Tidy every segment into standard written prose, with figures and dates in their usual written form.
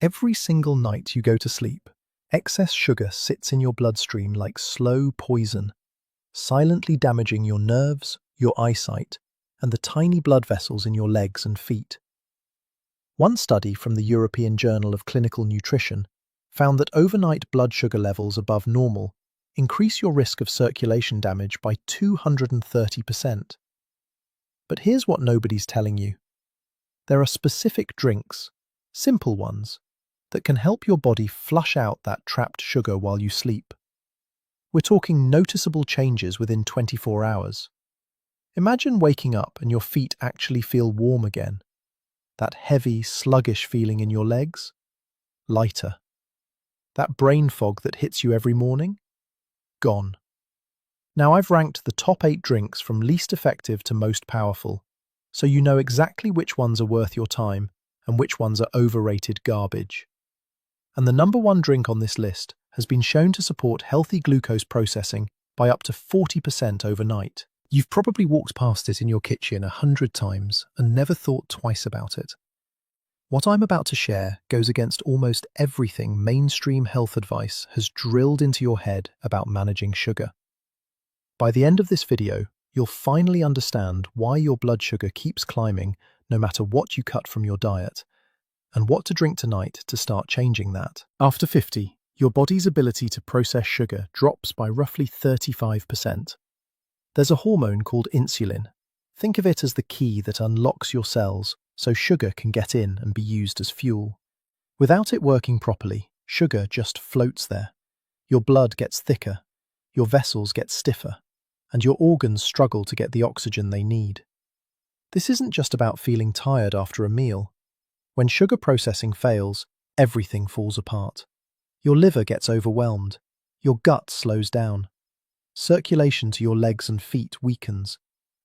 Every single night you go to sleep, excess sugar sits in your bloodstream like slow poison, silently damaging your nerves, your eyesight, and the tiny blood vessels in your legs and feet. One study from the European Journal of Clinical Nutrition found that overnight blood sugar levels above normal increase your risk of circulation damage by 230%. But here's what nobody's telling you. There are specific drinks, simple ones, that can help your body flush out that trapped sugar while you sleep. We're talking noticeable changes within 24 hours. Imagine waking up and your feet actually feel warm again. That heavy, sluggish feeling in your legs? Lighter. That brain fog that hits you every morning? Gone. Now I've ranked the top 8 drinks from least effective to most powerful, so you know exactly which ones are worth your time and which ones are overrated garbage. And the number 1 drink on this list has been shown to support healthy glucose processing by up to 40% overnight. You've probably walked past it in your kitchen 100 times and never thought twice about it. What I'm about to share goes against almost everything mainstream health advice has drilled into your head about managing sugar. By the end of this video, you'll finally understand why your blood sugar keeps climbing no matter what you cut from your diet, and what to drink tonight to start changing that. After 50, your body's ability to process sugar drops by roughly 35%. There's a hormone called insulin. Think of it as the key that unlocks your cells so sugar can get in and be used as fuel. Without it working properly, sugar just floats there. Your blood gets thicker, your vessels get stiffer, and your organs struggle to get the oxygen they need. This isn't just about feeling tired after a meal. When sugar processing fails, everything falls apart. Your liver gets overwhelmed, your gut slows down, circulation to your legs and feet weakens,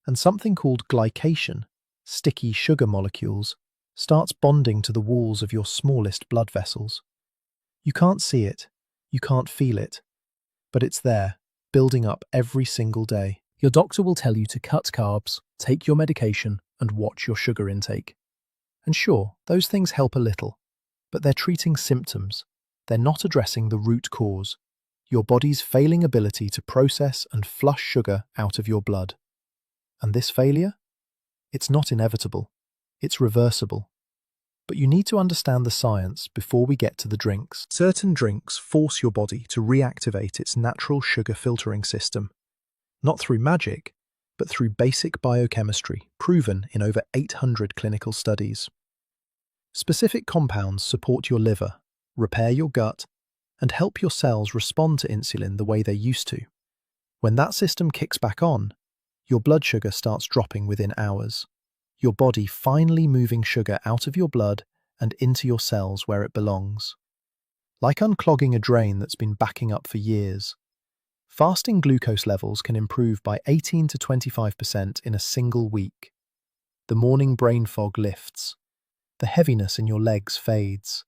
and something called glycation, sticky sugar molecules, starts bonding to the walls of your smallest blood vessels. You can't see it, you can't feel it, but it's there, building up every single day. Your doctor will tell you to cut carbs, take your medication, and watch your sugar intake. And sure, those things help a little, but they're treating symptoms. They're not addressing the root cause, your body's failing ability to process and flush sugar out of your blood. And this failure? It's not inevitable. It's reversible. But you need to understand the science before we get to the drinks. Certain drinks force your body to reactivate its natural sugar filtering system, not through magic, but through basic biochemistry proven in over 800 clinical studies. Specific compounds support your liver, repair your gut, and help your cells respond to insulin the way they used to. When that system kicks back on, your blood sugar starts dropping within hours, your body finally moving sugar out of your blood and into your cells where it belongs. Like unclogging a drain that's been backing up for years. Fasting glucose levels can improve by 18 to 25% in a single week. The morning brain fog lifts. The heaviness in your legs fades.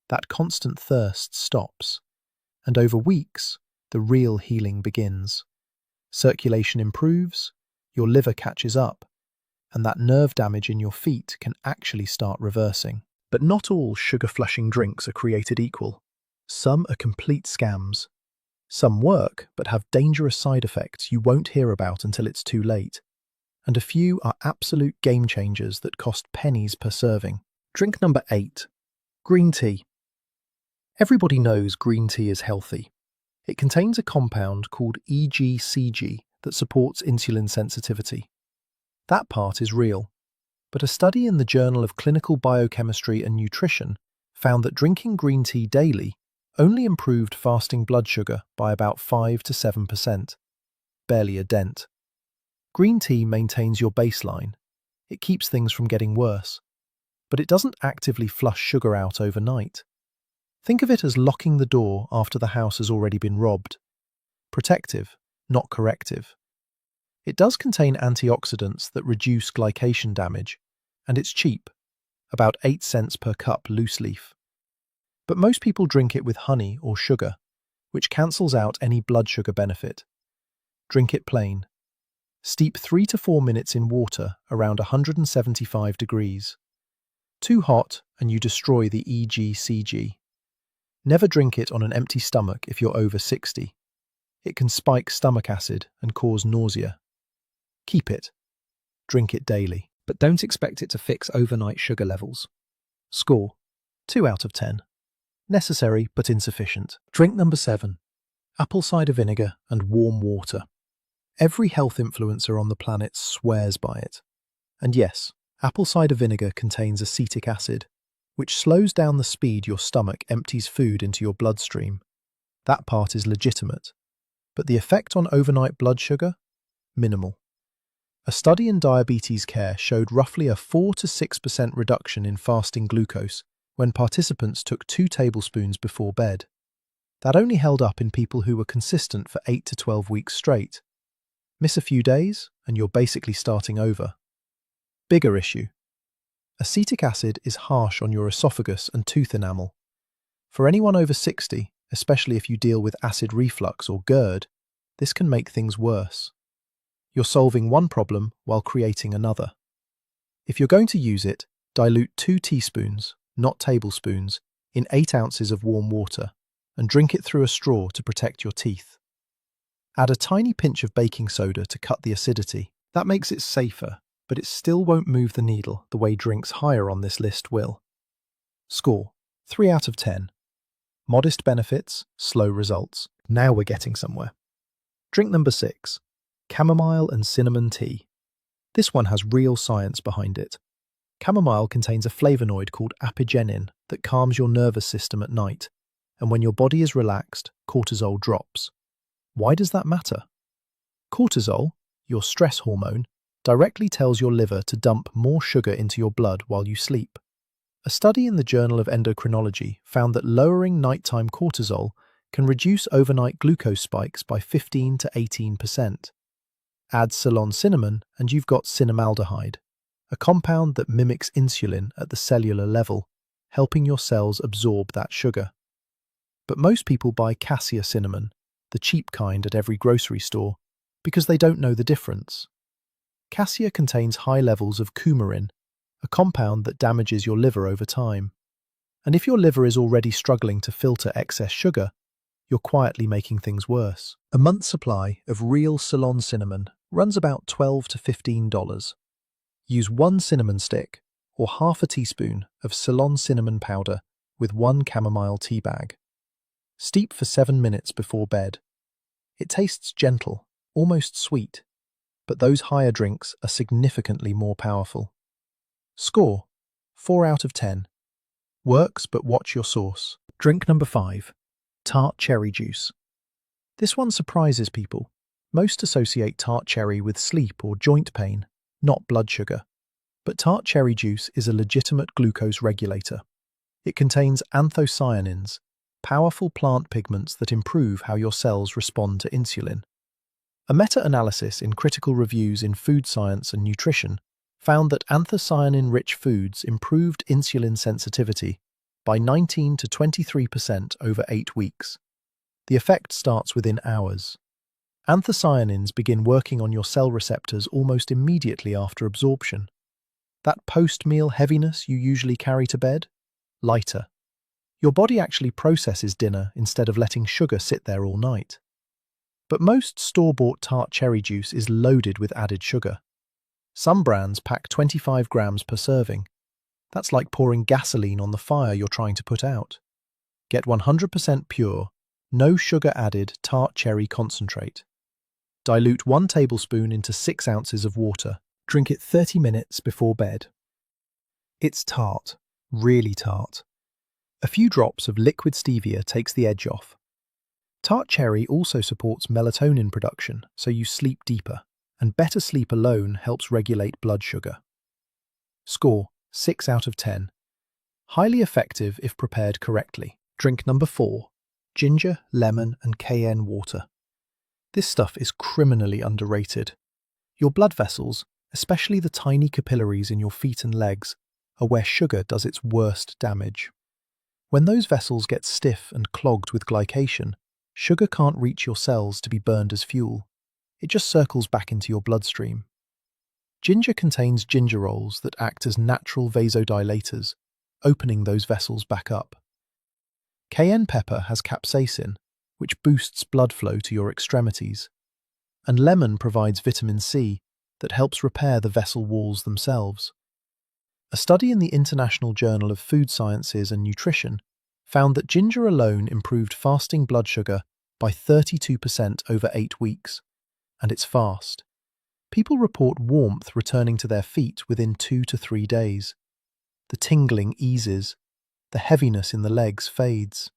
That constant thirst stops. And over weeks, the real healing begins. Circulation improves, your liver catches up, and that nerve damage in your feet can actually start reversing. But not all sugar-flushing drinks are created equal. Some are complete scams. Some work, but have dangerous side effects you won't hear about until it's too late. And a few are absolute game changers that cost pennies per serving. Drink number 8. Green tea. Everybody knows green tea is healthy. It contains a compound called EGCG that supports insulin sensitivity. That part is real. But a study in the Journal of Clinical Biochemistry and Nutrition found that drinking green tea daily only improved fasting blood sugar by about 5 to 7%. Barely a dent. Green tea maintains your baseline. It keeps things from getting worse. But it doesn't actively flush sugar out overnight. Think of it as locking the door after the house has already been robbed. Protective, not corrective. It does contain antioxidants that reduce glycation damage, and it's cheap, about 8 cents per cup loose leaf. But most people drink it with honey or sugar, which cancels out any blood sugar benefit. Drink it plain. Steep 3 to 4 minutes in water around 175 degrees. Too hot and you destroy the EGCG. Never drink it on an empty stomach if you're over 60. It can spike stomach acid and cause nausea. Keep it. Drink it daily, but don't expect it to fix overnight sugar levels. Score: 2 out of 10. Necessary but insufficient. Drink number 7. Apple cider vinegar and warm water. Every health influencer on the planet swears by it. And yes, apple cider vinegar contains acetic acid, which slows down the speed your stomach empties food into your bloodstream. That part is legitimate. But the effect on overnight blood sugar? Minimal. A study in diabetes care showed roughly a 4 to 6% reduction in fasting glucose when participants took 2 tablespoons before bed. That only held up in people who were consistent for 8 to 12 weeks straight. Miss a few days, and you're basically starting over. Bigger issue. Acetic acid is harsh on your esophagus and tooth enamel. For anyone over 60, especially if you deal with acid reflux or GERD, this can make things worse. You're solving one problem while creating another. If you're going to use it, dilute 2 teaspoons, not tablespoons, in 8 ounces of warm water and drink it through a straw to protect your teeth. Add a tiny pinch of baking soda to cut the acidity. That makes it safer, but it still won't move the needle the way drinks higher on this list will. Score: 3 out of 10. Modest benefits, slow results. Now we're getting somewhere. Drink number 6. Chamomile and cinnamon tea. This one has real science behind it. Chamomile contains a flavonoid called apigenin that calms your nervous system at night, and when your body is relaxed, cortisol drops. Why does that matter? Cortisol, your stress hormone, directly tells your liver to dump more sugar into your blood while you sleep. A study in the Journal of Endocrinology found that lowering nighttime cortisol can reduce overnight glucose spikes by 15 to 18%. Add Ceylon cinnamon and you've got cinnamaldehyde, a compound that mimics insulin at the cellular level, helping your cells absorb that sugar. But most people buy cassia cinnamon, the cheap kind at every grocery store, because they don't know the difference. Cassia contains high levels of coumarin, a compound that damages your liver over time. And if your liver is already struggling to filter excess sugar, you're quietly making things worse. A month's supply of real Ceylon cinnamon runs about $12 to $15. Use 1 cinnamon stick or half a teaspoon of Ceylon cinnamon powder with 1 chamomile tea bag. Steep for 7 minutes before bed. It tastes gentle, almost sweet, but those higher drinks are significantly more powerful. Score: 4 out of 10. Works, but watch your source. Drink number 5. Tart cherry juice. This one surprises people. Most associate tart cherry with sleep or joint pain, not blood sugar. But tart cherry juice is a legitimate glucose regulator. It contains anthocyanins, powerful plant pigments that improve how your cells respond to insulin. A meta-analysis in critical reviews in food science and nutrition found that anthocyanin-rich foods improved insulin sensitivity by 19 to 23% over 8 weeks. The effect starts within hours. Anthocyanins begin working on your cell receptors almost immediately after absorption. That post-meal heaviness you usually carry to bed? Lighter. Your body actually processes dinner instead of letting sugar sit there all night. But most store-bought tart cherry juice is loaded with added sugar. Some brands pack 25 grams per serving. That's like pouring gasoline on the fire you're trying to put out. Get 100% pure, no sugar added tart cherry concentrate. Dilute 1 tablespoon into 6 ounces of water. Drink it 30 minutes before bed. It's tart, really tart. A few drops of liquid stevia takes the edge off. Tart cherry also supports melatonin production, so you sleep deeper, and better sleep alone helps regulate blood sugar. Score: 6 out of 10. Highly effective if prepared correctly. Drink number 4. Ginger, lemon and cayenne water. This stuff is criminally underrated. Your blood vessels, especially the tiny capillaries in your feet and legs, are where sugar does its worst damage. When those vessels get stiff and clogged with glycation, sugar can't reach your cells to be burned as fuel. It just circles back into your bloodstream. Ginger contains gingerols that act as natural vasodilators, opening those vessels back up. Cayenne pepper has capsaicin, which boosts blood flow to your extremities, and lemon provides vitamin C that helps repair the vessel walls themselves. A study in the International Journal of Food Sciences and Nutrition found that ginger alone improved fasting blood sugar by 32% over 8 weeks, and it's fast. People report warmth returning to their feet within 2 to 3 days. The tingling eases, the heaviness in the legs fades.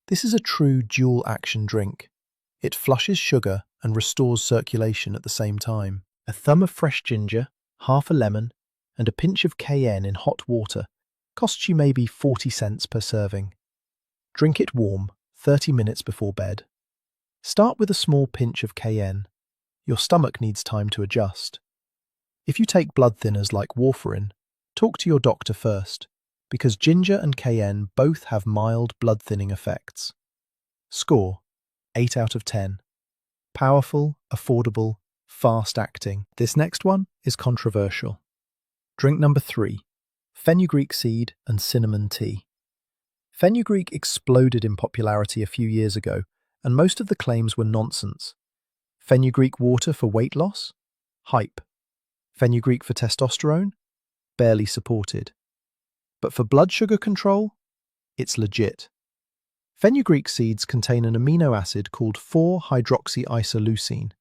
This is a true dual-action drink. It flushes sugar and restores circulation at the same time. A thumb of fresh ginger, half a lemon, and a pinch of cayenne in hot water costs you maybe 40 cents per serving. Drink it warm, 30 minutes before bed. Start with a small pinch of cayenne. Your stomach needs time to adjust. If you take blood thinners like warfarin, talk to your doctor first, because ginger and cayenne both have mild blood thinning effects. Score: 8 out of 10. Powerful, affordable, fast-acting. This next one is controversial. Drink number 3. Fenugreek seed and cinnamon tea. Fenugreek exploded in popularity a few years ago, and most of the claims were nonsense. Fenugreek water for weight loss? Hype. Fenugreek for testosterone? Barely supported. But for blood sugar control? It's legit. Fenugreek seeds contain an amino acid called 4-hydroxyisoleucine.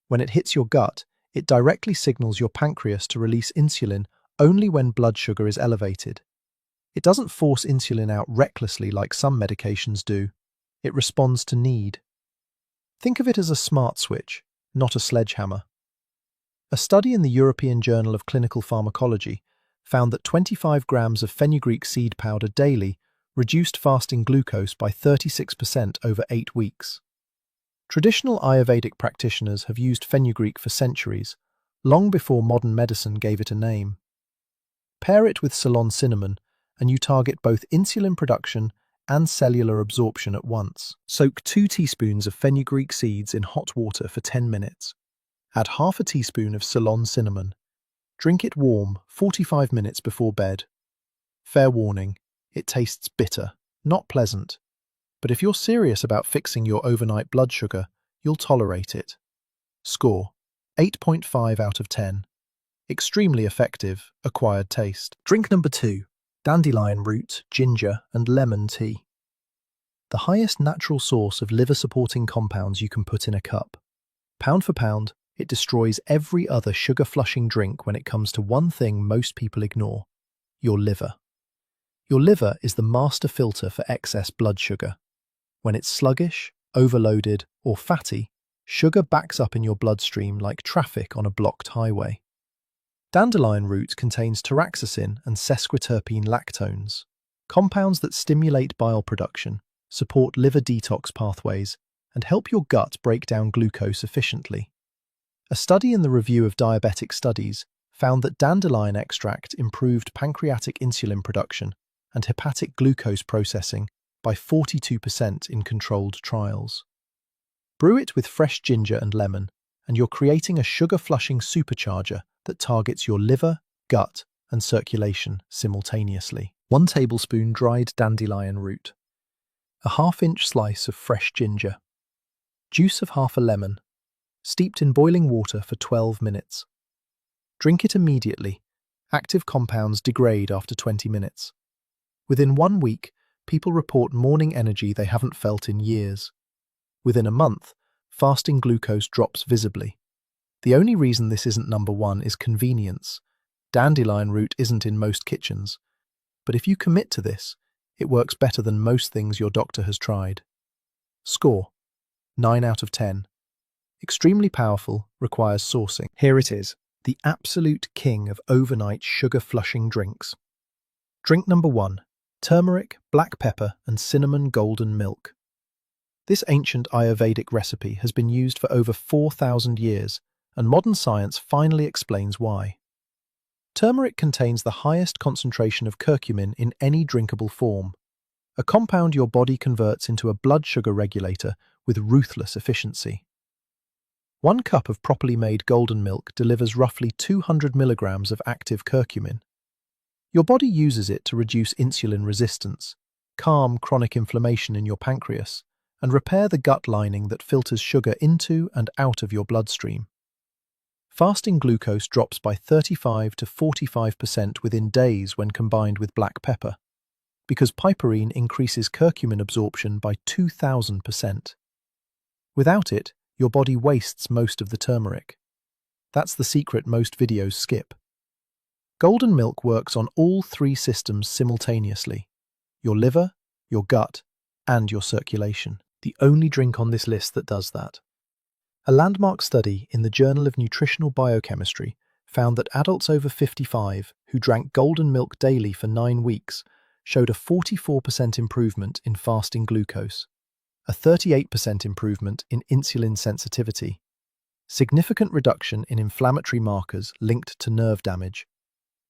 When it hits your gut, it directly signals your pancreas to release insulin only when blood sugar is elevated. It doesn't force insulin out recklessly like some medications do. It responds to need. Think of it as a smart switch, not a sledgehammer. A study in the European Journal of Clinical Pharmacology found that 25 grams of fenugreek seed powder daily reduced fasting glucose by 36% over 8 weeks. Traditional Ayurvedic practitioners have used fenugreek for centuries, long before modern medicine gave it a name. Pair it with Ceylon cinnamon, and you target both insulin production and cellular absorption at once. Soak 2 teaspoons of fenugreek seeds in hot water for 10 minutes. Add half a teaspoon of Ceylon cinnamon. Drink it warm 45 minutes before bed. Fair warning, it tastes bitter, not pleasant. But if you're serious about fixing your overnight blood sugar, you'll tolerate it. Score: 8.5 out of 10. Extremely effective, acquired taste. Drink number 2. Dandelion root, ginger, and lemon tea. The highest natural source of liver-supporting compounds you can put in a cup. Pound for pound, it destroys every other sugar-flushing drink when it comes to one thing most people ignore: your liver. Your liver is the master filter for excess blood sugar. When it's sluggish, overloaded, or fatty, sugar backs up in your bloodstream like traffic on a blocked highway. Dandelion root contains taraxacin and sesquiterpene lactones, compounds that stimulate bile production, support liver detox pathways, and help your gut break down glucose efficiently. A study in the Review of Diabetic Studies found that dandelion extract improved pancreatic insulin production and hepatic glucose processing by 42% in controlled trials. Brew it with fresh ginger and lemon, and you're creating a sugar-flushing supercharger that targets your liver, gut, and circulation simultaneously. 1 tablespoon dried dandelion root. A ½ inch slice of fresh ginger. Juice of half a lemon, steeped in boiling water for 12 minutes. Drink it immediately. Active compounds degrade after 20 minutes. Within 1 week, people report morning energy they haven't felt in years. Within a month, fasting glucose drops visibly. The only reason this isn't number 1 is convenience. Dandelion root isn't in most kitchens. But if you commit to this, it works better than most things your doctor has tried. Score: 9 out of 10. Extremely powerful, requires sourcing. Here it is, the absolute king of overnight sugar-flushing drinks. Drink number 1. Turmeric, black pepper, and cinnamon golden milk. This ancient Ayurvedic recipe has been used for over 4,000 years, and modern science finally explains why. Turmeric contains the highest concentration of curcumin in any drinkable form, a compound your body converts into a blood sugar regulator with ruthless efficiency. 1 cup of properly made golden milk delivers roughly 200 milligrams of active curcumin. Your body uses it to reduce insulin resistance, calm chronic inflammation in your pancreas, and repair the gut lining that filters sugar into and out of your bloodstream. Fasting glucose drops by 35 to 45% within days when combined with black pepper, because piperine increases curcumin absorption by 2,000%. Without it, your body wastes most of the turmeric. That's the secret most videos skip. Golden milk works on all three systems simultaneously: your liver, your gut, and your circulation. The only drink on this list that does that. A landmark study in the Journal of Nutritional Biochemistry found that adults over 55 who drank golden milk daily for 9 weeks showed a 44% improvement in fasting glucose, a 38% improvement in insulin sensitivity, significant reduction in inflammatory markers linked to nerve damage,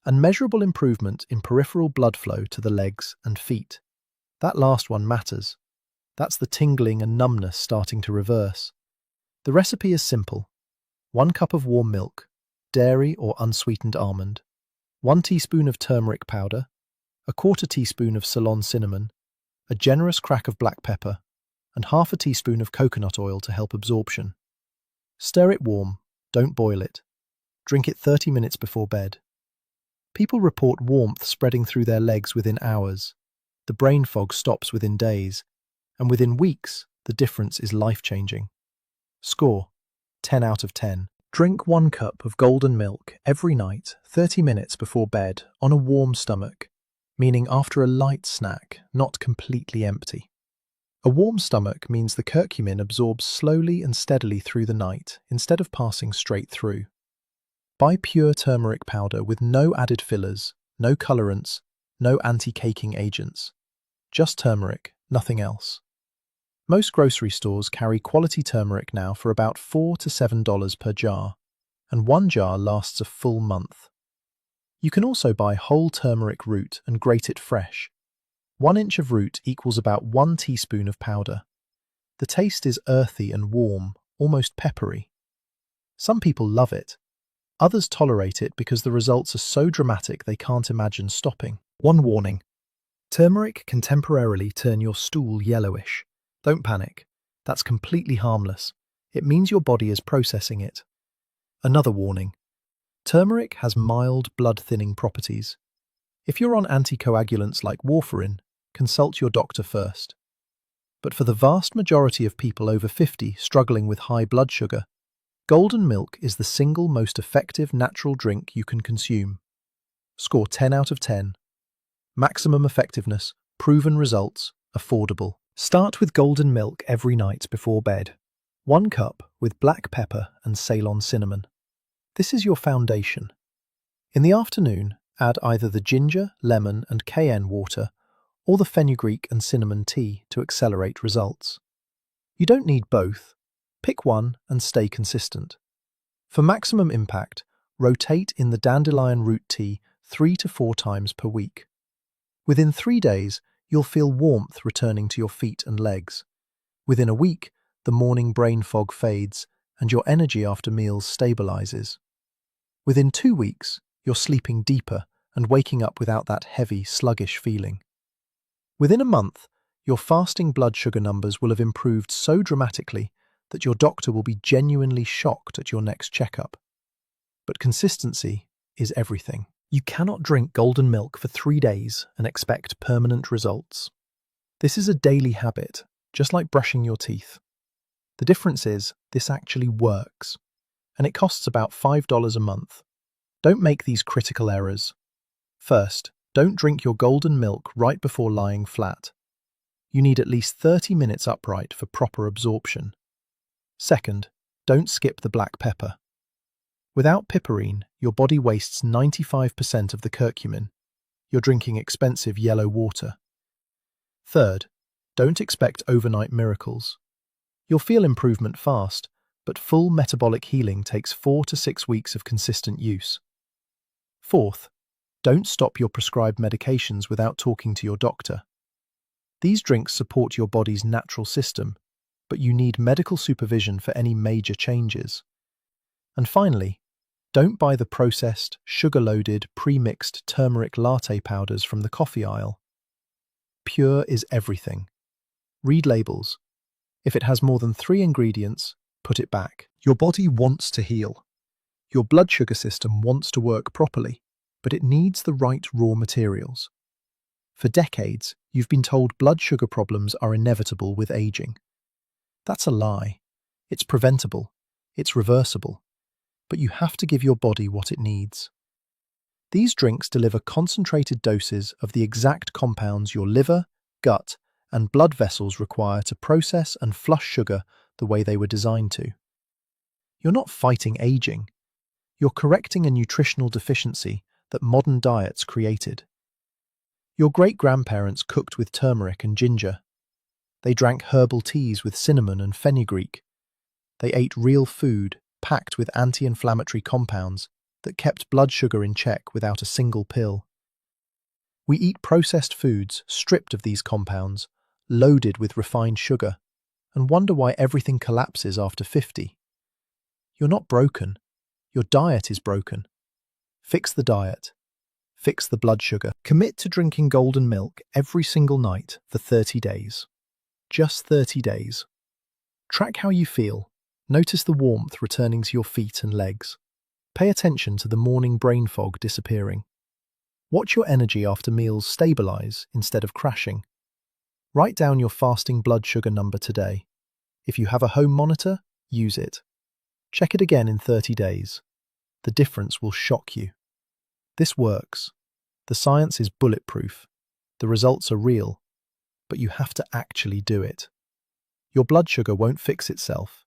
and measurable improvement in peripheral blood flow to the legs and feet. That last one matters. That's the tingling and numbness starting to reverse. The recipe is simple. 1 cup of warm milk, dairy or unsweetened almond, 1 teaspoon of turmeric powder, 1/4 teaspoon of Ceylon cinnamon, a generous crack of black pepper, and 1/2 teaspoon of coconut oil to help absorption. Stir it warm, don't boil it. Drink it 30 minutes before bed. People report warmth spreading through their legs within hours. The brain fog stops within days, and within weeks, the difference is life-changing. Score: 10 out of 10. Drink 1 cup of golden milk every night, 30 minutes before bed, on a warm stomach, meaning after a light snack, not completely empty. A warm stomach means the curcumin absorbs slowly and steadily through the night, instead of passing straight through. Buy pure turmeric powder with no added fillers, no colorants, no anti-caking agents. Just turmeric, nothing else. Most grocery stores carry quality turmeric now for about $4 to $7 per jar, and 1 jar lasts a full month. You can also buy whole turmeric root and grate it fresh. 1 inch of root equals about 1 teaspoon of powder. The taste is earthy and warm, almost peppery. Some people love it. Others tolerate it because the results are so dramatic they can't imagine stopping. One warning: turmeric can temporarily turn your stool yellowish. Don't panic. That's completely harmless. It means your body is processing it. Another warning: turmeric has mild blood-thinning properties. If you're on anticoagulants like warfarin, consult your doctor first. But for the vast majority of people over 50 struggling with high blood sugar, golden milk is the single most effective natural drink you can consume. Score 10 out of 10. Maximum effectiveness, proven results, affordable. Start with golden milk every night before bed. 1 cup with black pepper and Ceylon cinnamon. This is your foundation. In the afternoon, add either the ginger, lemon, and cayenne water or the fenugreek and cinnamon tea to accelerate results. You don't need both. Pick one and stay consistent. For maximum impact, rotate in the dandelion root tea 3 to 4 times per week. Within 3 days, you'll feel warmth returning to your feet and legs. Within a week, the morning brain fog fades and your energy after meals stabilizes. Within 2 weeks, you're sleeping deeper and waking up without that heavy, sluggish feeling. Within a month, your fasting blood sugar numbers will have improved so dramatically that your doctor will be genuinely shocked at your next checkup. But consistency is everything. You cannot drink golden milk for 3 days and expect permanent results. This is a daily habit, just like brushing your teeth. The difference is, this actually works, and it costs about $5 a month. Don't make these critical errors. First, don't drink your golden milk right before lying flat. You need at least 30 minutes upright for proper absorption. Second, don't skip the black pepper. Without piperine, your body wastes 95% of the curcumin. You're drinking expensive yellow water. Third, don't expect overnight miracles. You'll feel improvement fast, but full metabolic healing takes 4 to 6 weeks of consistent use. Fourth, don't stop your prescribed medications without talking to your doctor. These drinks support your body's natural system, but you need medical supervision for any major changes. And finally, Don't buy the processed, sugar-loaded, pre-mixed turmeric latte powders from the coffee aisle. Pure is everything. Read labels. If it has more than 3 ingredients, put it back. Your body wants to heal. Your blood sugar system wants to work properly, but it needs the right raw materials. For decades, you've been told blood sugar problems are inevitable with aging. That's a lie. It's preventable. It's reversible. But you have to give your body what it needs. These drinks deliver concentrated doses of the exact compounds your liver, gut, and blood vessels require to process and flush sugar the way they were designed to. You're not fighting aging. You're correcting a nutritional deficiency that modern diets created. Your great-grandparents cooked with turmeric and ginger. They drank herbal teas with cinnamon and fenugreek. They ate real food packed with anti-inflammatory compounds that kept blood sugar in check without a single pill. We eat processed foods stripped of these compounds, loaded with refined sugar, and wonder why everything collapses after 50. You're not broken. Your diet is broken. Fix the diet. Fix the blood sugar. Commit to drinking golden milk every single night for 30 days. Just 30 days. Track how you feel. Notice the warmth returning to your feet and legs. Pay attention to the morning brain fog disappearing. Watch your energy after meals stabilize instead of crashing. Write down your fasting blood sugar number today. If you have a home monitor, use it. Check it again in 30 days. The difference will shock you. This works. The science is bulletproof. The results are real. But you have to actually do it. Your blood sugar won't fix itself.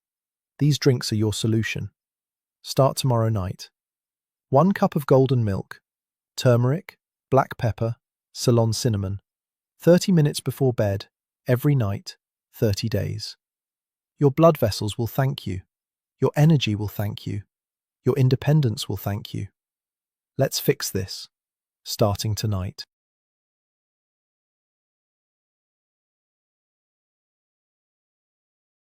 These drinks are your solution. Start tomorrow night. 1 cup of golden milk, turmeric, black pepper, Ceylon cinnamon. 30 minutes before bed, every night, 30 days. Your blood vessels will thank you. Your energy will thank you. Your independence will thank you. Let's fix this, starting tonight.